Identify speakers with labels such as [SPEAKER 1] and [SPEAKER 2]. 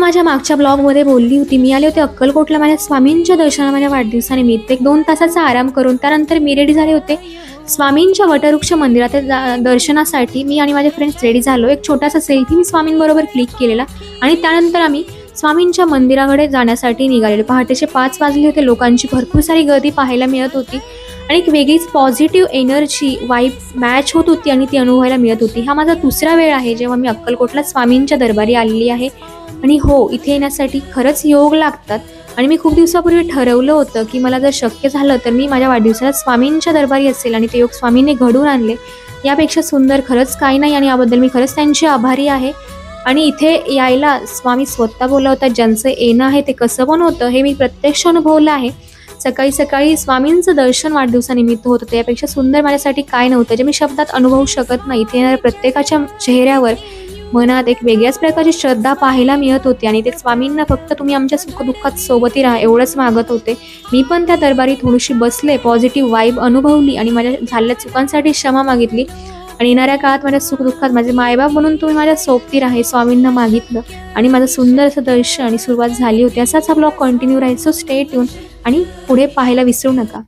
[SPEAKER 1] माझ्या मागच्या ब्लॉगमध्ये बोलली होती, मी आले होते अक्कलकोटला माझ्या स्वामींच्या दर्शनाला माझ्या वाढदिवसानिमित्त. एक 2 तासाचा आराम करून त्यानंतर मी रेडी झाले होते स्वामींच्या वटवृक्ष मंदिरात दर्शनासाठी. मी आणि माझे फ्रेंड्स रेडी झालो. एक छोटासा सेल्फी मी स्वामींबरोबर क्लिक केलेला आणि त्यानंतर आम्ही स्वामींच्या मंदिराकडे जाण्यासाठी निघालेलो. पहाटेचे 5 वाजले होते. लोकांची भरपूर सारी गर्दी पाहायला मिळत होती आणि एक वेगळीच पॉझिटिव्ह एनर्जी वाईब मॅच होत होती आणि ती अनुभवायला मिळत होती. हा माझा दुसरा वेळ आहे जेव्हा मी अक्कलकोटला स्वामींच्या दरबारी आलेली आहे. आणि हो, इथे येण्यासाठी खरंच योग लागतात आणि मी खूप दिवसापूर्वी ठरवलं होतं की मला जर शक्य झालं तर मी माझ्या वाढदिवसाला स्वामींच्या दरबारी असेल आणि ते योग स्वामींनी घडवून आणले. यापेक्षा सुंदर खरंच काही नाही आणि याबद्दल मी खरंच त्यांची आभारी आहे. आणि इथे यायला स्वामी स्वतः बोलवतात. ज्यांचं येणं आहे ते कसं पण होतं हे मी प्रत्यक्ष अनुभवलं आहे. सकाळी सकाळी स्वामींचं दर्शन वाढदिवसानिमित्त होत होतं. यापेक्षा सुंदर माझ्यासाठी काय नव्हतं जे मी शब्दात अनुभवू शकत नाही. इथे येणाऱ्या प्रत्येकाच्या चेहऱ्यावर मनात एक वेगळ्याच प्रकारची श्रद्धा पाहायला मिळत होती आणि ते स्वामींना फक्त तुम्ही आमच्या सुखदुःखात सोबती राहा एवढंच मागत होते. मी पण त्या दरबारी थोडीशी बसले, पॉझिटिव्ह वाईब अनुभवली आणि माझ्या झालेल्या चुकांसाठी क्षमा मागितली आणि येणाऱ्या काळात माझ्या सुखदुःखात माझे मायबाप म्हणून तुम्ही माझ्या सोबती राहा स्वामींना मागितलं आणि माझं सुंदर असं दर्शन आणि सुरुवात झाली होती. असाच हा ब्लॉग कंटिन्यू राहील. सो स्टे ट्यून आणि पुढे पाहायला विसरू नका.